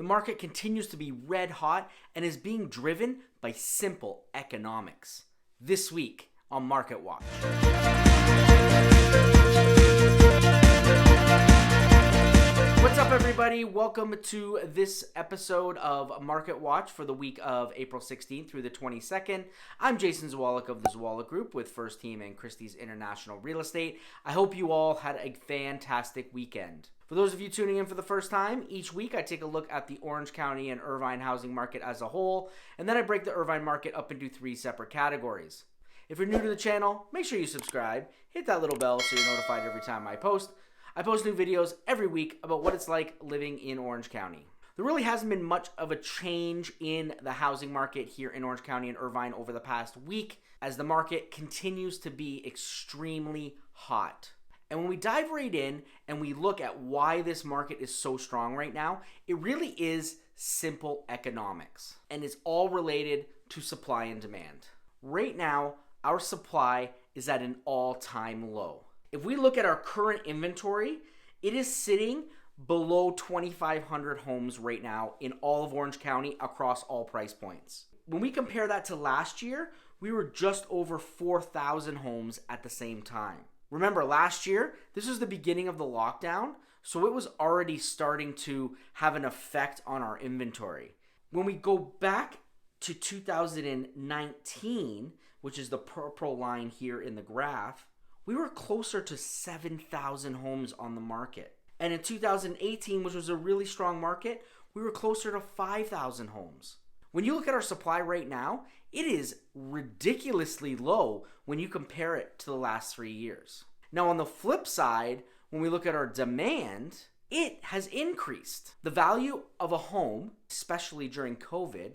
market continues to be red hot and is being driven by simple economics. This week on Market Watch. What's up, everybody? Welcome to this episode of Market Watch for the week of April 16th through the 22nd. I'm Jason Zwolak of the Zwolak Group with First Team and Christie's International Real Estate. I hope you all had a fantastic weekend. For those of you tuning in for the first time, each week I take a look at the Orange County and Irvine housing market as a whole, and then I break the Irvine market up into 3 separate categories. If you're new to the channel, make sure you subscribe, hit that little bell so you're notified every time I post. I post new videos every week about what it's like living in Orange County. There really hasn't been much of a change in the housing market here in Orange County and Irvine over the past week, as the market continues to be extremely hot. And when we dive right in and we look at why this market is so strong right now, it really is simple economics. And it's all related to supply and demand. Right now, our supply is at an all-time low. If we look at our current inventory, it is sitting below 2,500 homes right now in all of Orange County across all price points. When we compare that to last year, we were just over 4,000 homes at the same time. Remember, last year, this was the beginning of the lockdown, so it was already starting to have an effect on our inventory. When we go back to 2019, which is the purple line here in the graph, we were closer to 7,000 homes on the market. And in 2018, which was a really strong market, we were closer to 5,000 homes. When you look at our supply right now, it is ridiculously low when you compare it to the last 3 years. Now, on the flip side, when we look at our demand, it has increased. The value of a home, especially during COVID,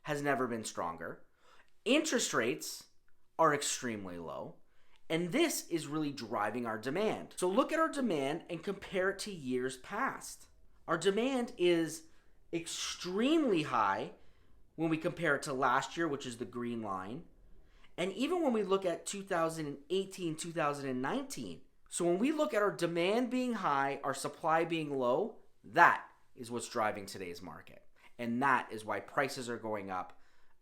has never been stronger. Interest rates are extremely low, and this is really driving our demand. So look at our demand and compare it to years past. Our demand is extremely high when we compare it to last year, which is the green line. And even when we look at 2018, 2019. So when we look at our demand being high, our supply being low, that is what's driving today's market. And that is why prices are going up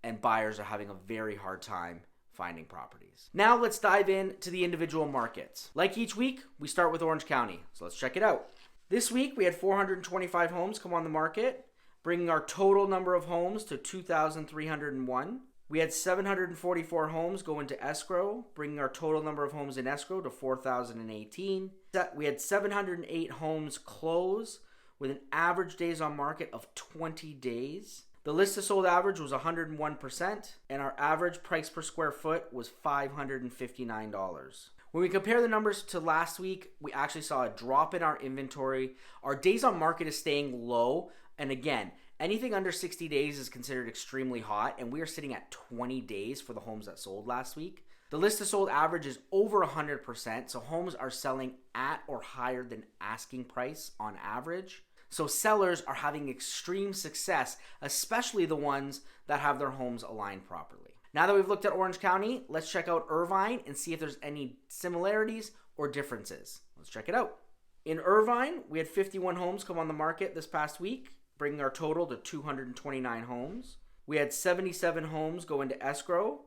and buyers are having a very hard time finding properties. Now let's dive into the individual markets. Like each week, we start with Orange County. So let's check it out. This week, we had 425 homes come on the market, bringing our total number of homes to 2,301. We had 744 homes go into escrow, bringing our total number of homes in escrow to 4,018. We had 708 homes close with an average days on market of 20 days. The list to sold average was 101%, and our average price per square foot was $559. When we compare the numbers to last week, we actually saw a drop in our inventory. Our days on market is staying low, and again, anything under 60 days is considered extremely hot, and we are sitting at 20 days for the homes that sold last week. The list to sold average is over 100%, so homes are selling at or higher than asking price on average. So sellers are having extreme success, especially the ones that have their homes aligned properly. Now that we've looked at Orange County, let's check out Irvine and see if there's any similarities or differences. Let's check it out. In Irvine, we had 51 homes come on the market this past week, bringing our total to 229 homes. We had 77 homes go into escrow,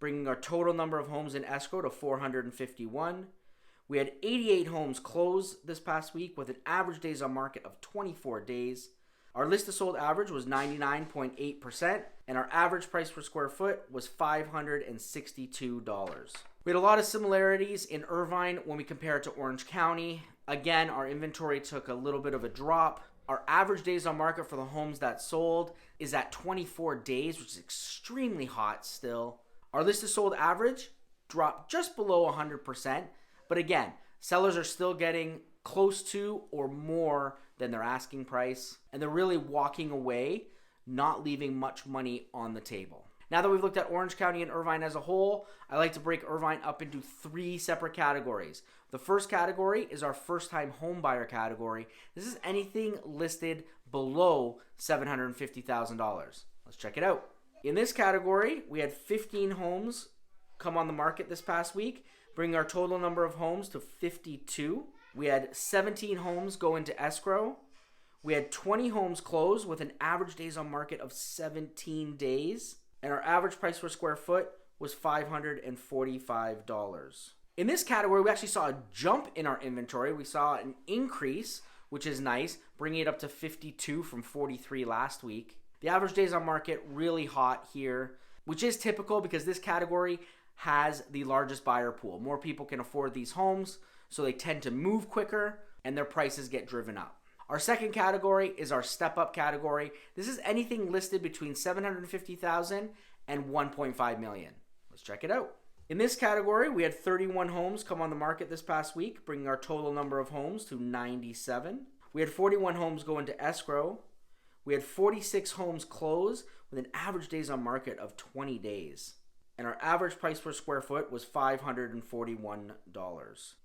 bringing our total number of homes in escrow to 451. We had 88 homes close this past week with an average days on market of 24 days. Our list to sold average was 99.8%, and our average price per square foot was $562. We had a lot of similarities in Irvine when we compare it to Orange County. Again, our inventory took a little bit of a drop. Our average days on market for the homes that sold is at 24 days, which is extremely hot still. Our list to sold average dropped just below 100%, but again, sellers are still getting close to or more than their asking price, and they're really walking away, not leaving much money on the table. Now that we've looked at Orange County and Irvine as a whole, I like to break Irvine up into 3 separate categories. The first category is our first-time home buyer category. This is anything listed below $750,000. Let's check it out. In this category, we had 15 homes come on the market this past week, bringing our total number of homes to 52. We had 17 homes go into escrow. we had 20 homes close with an average days on market of 17 days. And our average price per square foot was $545. In this category, we actually saw a jump in our inventory. We saw an increase, which is nice, bringing it up to 52 from 43 last week. The average days on market really hot here, which is typical because this category has the largest buyer pool. More people can afford these homes, so they tend to move quicker and their prices get driven up. Our second category is our step-up category. This is anything listed between $750,000 and $1.5 million. Let's check it out. In this category, we had 31 homes come on the market this past week, bringing our total number of homes to 97. We had 41 homes go into escrow. We had 46 homes close with an average days on market of 20 days. And our average price per square foot was $541.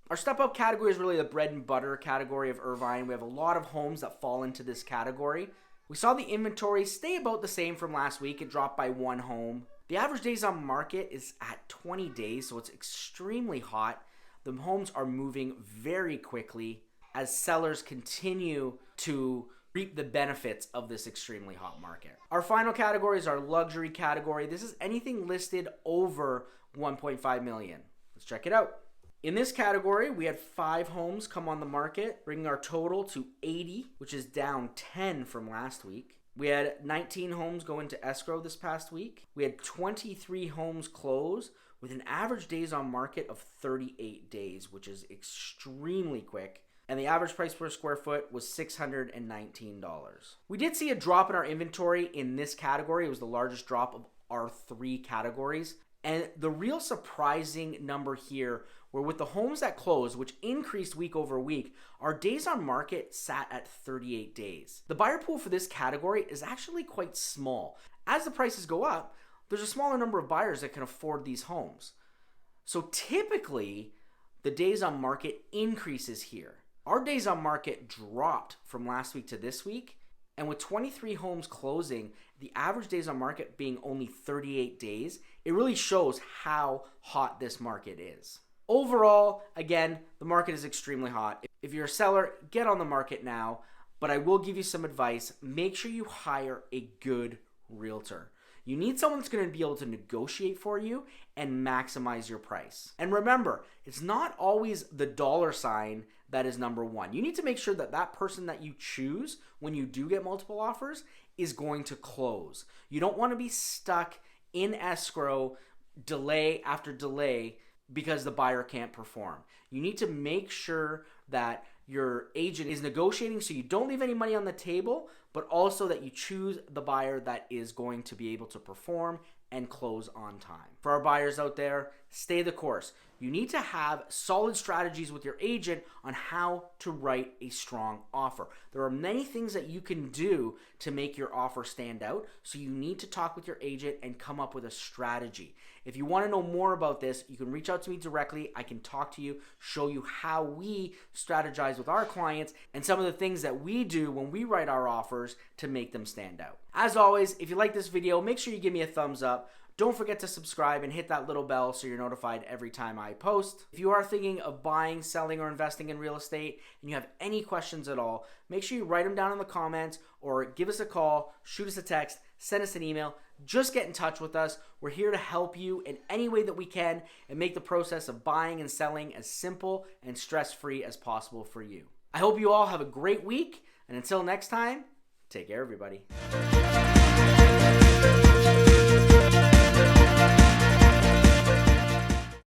Our step-up category is really the bread and butter category of Irvine. We have a lot of homes that fall into this category. We saw the inventory stay about the same from last week. It dropped by one home. The average days on market is at 20 days, so it's extremely hot. The homes are moving very quickly as sellers continue to reap the benefits of this extremely hot market. Our final category is our luxury category. This is anything listed over $1.5 million. Let's check it out. In this category, we had 5 homes come on the market, bringing our total to 80, which is down 10 from last week. We had 19 homes go into escrow this past week. We had 23 homes close with an average days on market of 38 days, which is extremely quick. And the average price per square foot was $619. We did see a drop in our inventory in this category. It was the largest drop of our 3 categories. And the real surprising number here were with the homes that closed, which increased week over week, our days on market sat at 38 days. The buyer pool for this category is actually quite small. As the prices go up, there's a smaller number of buyers that can afford these homes. So typically, the days on market increases here. Our days on market dropped from last week to this week, and with 23 homes closing, the average days on market being only 38 days, it really shows how hot this market is. Overall, again, the market is extremely hot. If you're a seller, get on the market now, but I will give you some advice. Make sure you hire a good realtor. You need someone that's going to be able to negotiate for you and maximize your price. And remember, it's not always the dollar sign that is number one. You need to make sure that that person that you choose when you do get multiple offers is going to close. You don't want to be stuck in escrow delay after delay because the buyer can't perform. You need to make sure that your agent is negotiating so you don't leave any money on the table, but also that you choose the buyer that is going to be able to perform and close on time. For our buyers out there, stay the course. You need to have solid strategies with your agent on how to write a strong offer. There are many things that you can do to make your offer stand out, so you need to talk with your agent and come up with a strategy. If you want to know more about this, you can reach out to me directly. I can talk to you, show you how we strategize with our clients and some of the things that we do when we write our offers to make them stand out. As always, if you like this video, make sure you give me a thumbs up. Don't forget to subscribe and hit that little bell so you're notified every time I post. If you are thinking of buying, selling, or investing in real estate and you have any questions at all, make sure you write them down in the comments or give us a call, shoot us a text, send us an email. Just get in touch with us. We're here to help you in any way that we can and make the process of buying and selling as simple and stress-free as possible for you. I hope you all have a great week, and until next time, take care, everybody.